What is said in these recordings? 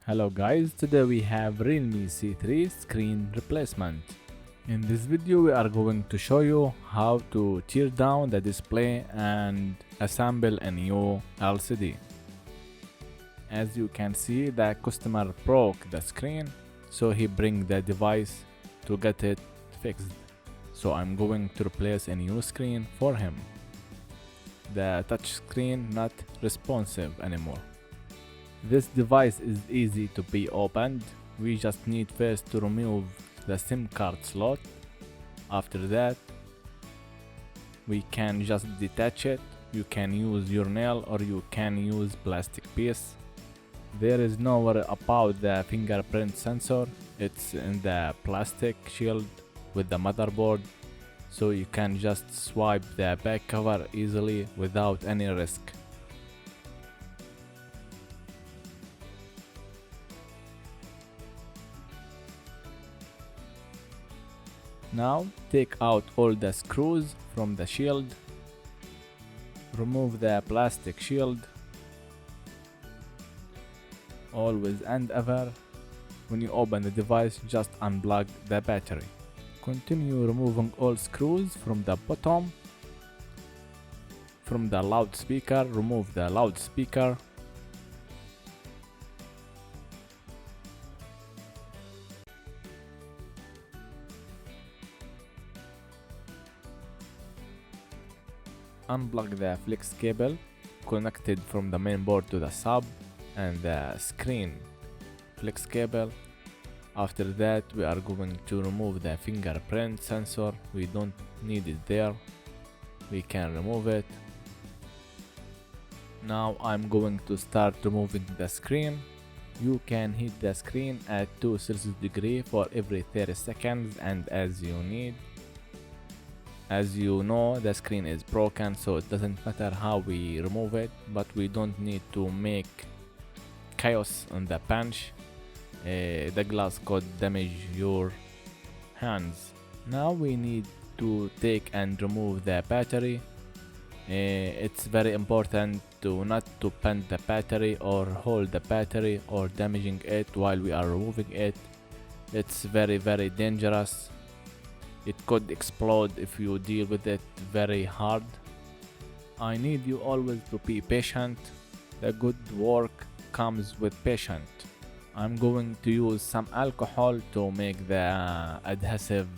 Hello guys, today we have Realme C3 screen replacement. In this video we are going to show you how to tear down the display and assemble a new LCD. As you can see, the customer broke the screen, so he bring the device to get it fixed. So I'm going to replace a new screen for him. The touch screen not responsive anymore. This device is easy to be opened. We just need first to remove the SIM card slot. After that, we can just detach it. You can use your nail or you can use plastic piece. There is no worry about the fingerprint sensor. It's in the plastic shield with the motherboard, so you can just swipe the back cover easily without any risk. Now take out all the screws from the shield. Remove the plastic shield. Always and ever, when you open the device, just unplug the battery. Continue removing all screws from the bottom. From the loudspeaker, remove the loudspeaker. Unplug the flex cable connected from the main board to the sub and the screen flex cable. After that, we are going to remove the fingerprint sensor. We don't need it there. We can remove it. Now I'm going to start removing the screen. You can heat the screen at 2 Celsius degree for every 30 seconds and as you need. As you know, the screen is broken, so it doesn't matter how we remove it, but we don't need to make chaos on the bench. The glass could damage your hands. Now we need to take and remove the battery. It's very important to not to bend the battery or hold the battery or damaging it while we are removing it. It's very dangerous. It could explode if you deal with it very hard. I need you always to be patient. The good work comes with patience. I'm going to use some alcohol to make the adhesive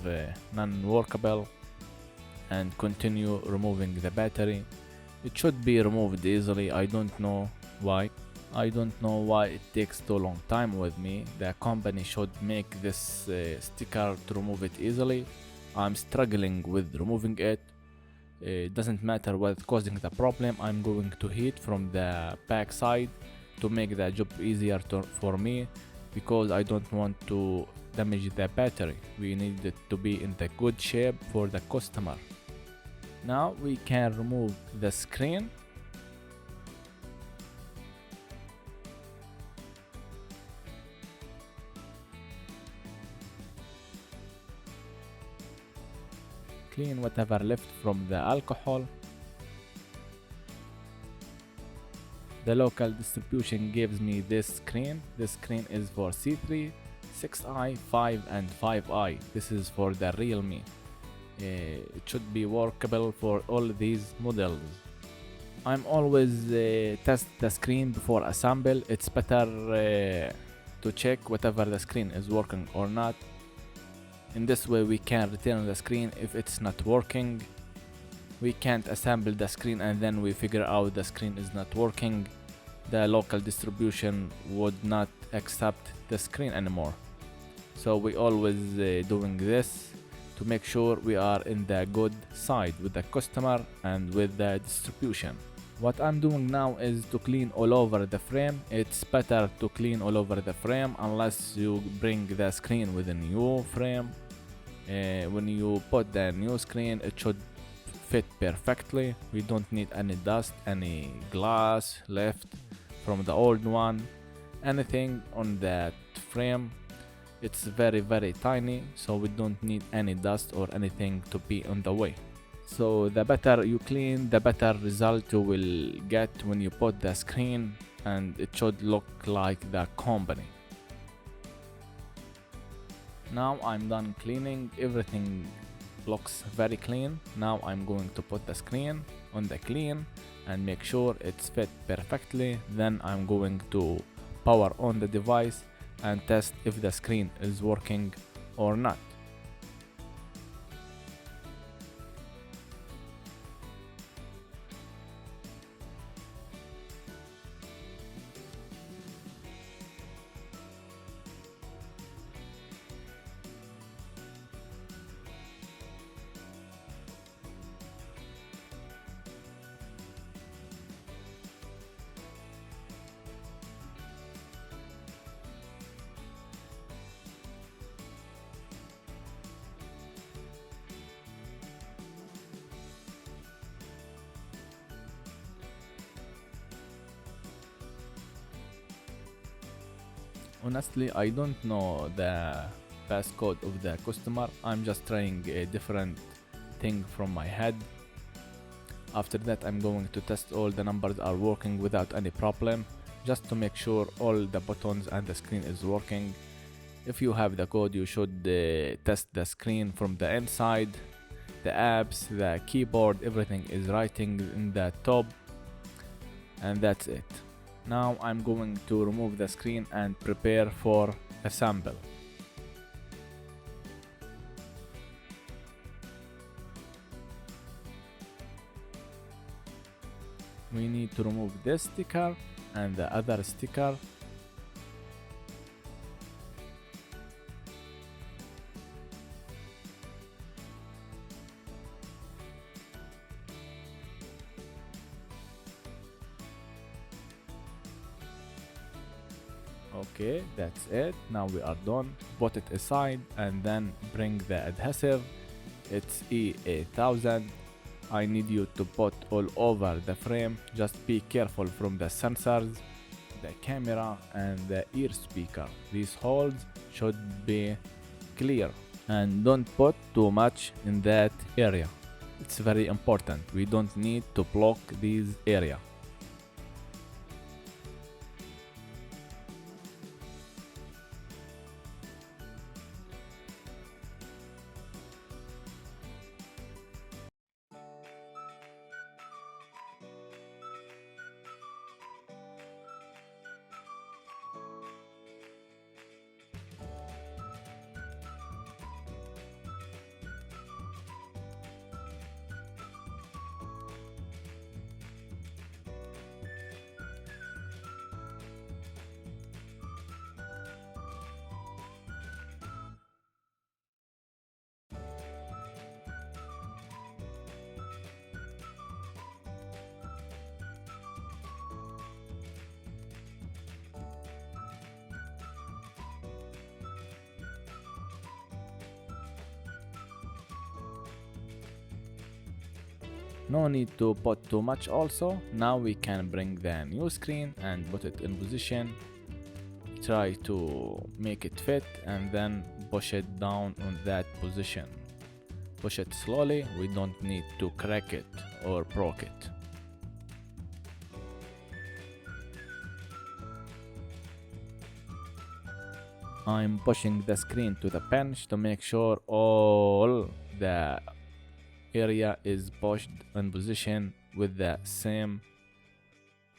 non-workable and continue removing the battery. It should be removed easily. I don't know why. It takes too long time with me. The company should make this sticker to remove it easily. I'm struggling with removing it. It doesn't matter what's causing the problem. I'm going to heat from the back side to make the job easier for me, because I don't want to damage the battery. We need it to be in the good shape for the customer. Now we can remove the screen. Clean whatever left from the alcohol. The local distribution gives me this screen. This screen is for C3, 6i, 5 and 5i. This is for the Realme. It should be workable for all these models. I'm always test the screen before assemble. It's better to check whatever the screen is working or not. In this way we can return the screen if it's not working. We can't assemble the screen and then we figure out the screen is not working. The local distribution would not accept the screen anymore. So we always doing this to make sure we are in the good side with the customer and with the distribution. What I'm doing now is to clean all over the frame. It's better to clean all over the frame unless you bring the screen with a new frame. When you put the new screen, it should fit perfectly. We don't need any dust, any glass left from the old one, anything on that frame. It's very tiny, so we don't need any dust or anything to be on the way. So the better you clean, the better result you will get when you put the screen, and it should look like the company. Now I'm done cleaning, everything looks very clean. Now I'm going to put the screen on the clean and make sure it's fit perfectly. Then I'm going to power on the device and test if the screen is working or not. Honestly, I don't know the passcode of the customer. I'm just trying a different thing from my head. After that, I'm going to test all the numbers are working without any problem, just to make sure all the buttons and the screen is working. If you have the code, you should test the screen from the inside. The apps, the keyboard, everything is writing in the top, and that's it. Now I'm going to remove the screen and prepare for a sample. We need to remove this sticker and the other sticker. Okay, that's it. Now we are done. Put it aside and then bring the adhesive. It's E8000. I need you to put all over the frame. Just be careful from the sensors, the camera and the ear speaker. These holes should be clear, and don't put too much in that area. It's very important. We don't need to block these area. No need to put too much also. Now we can bring the new screen and put it in position. Try to make it fit and then push it down on that position. Push it slowly, we don't need to crack it or broke it. I'm pushing the screen to the bench to make sure all the area is pushed in position with the same.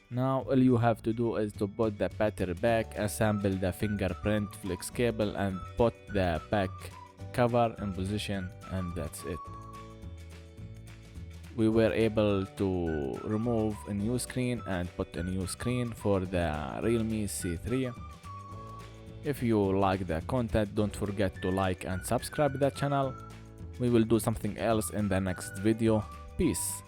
Now all you have to do is to put the battery back, assemble the fingerprint flex cable and put the back cover in position, and that's it. We were able to remove a new screen and put a new screen for the Realme C3. If you like the content, don't forget to like and subscribe the channel. We will do something else in the next video. Peace.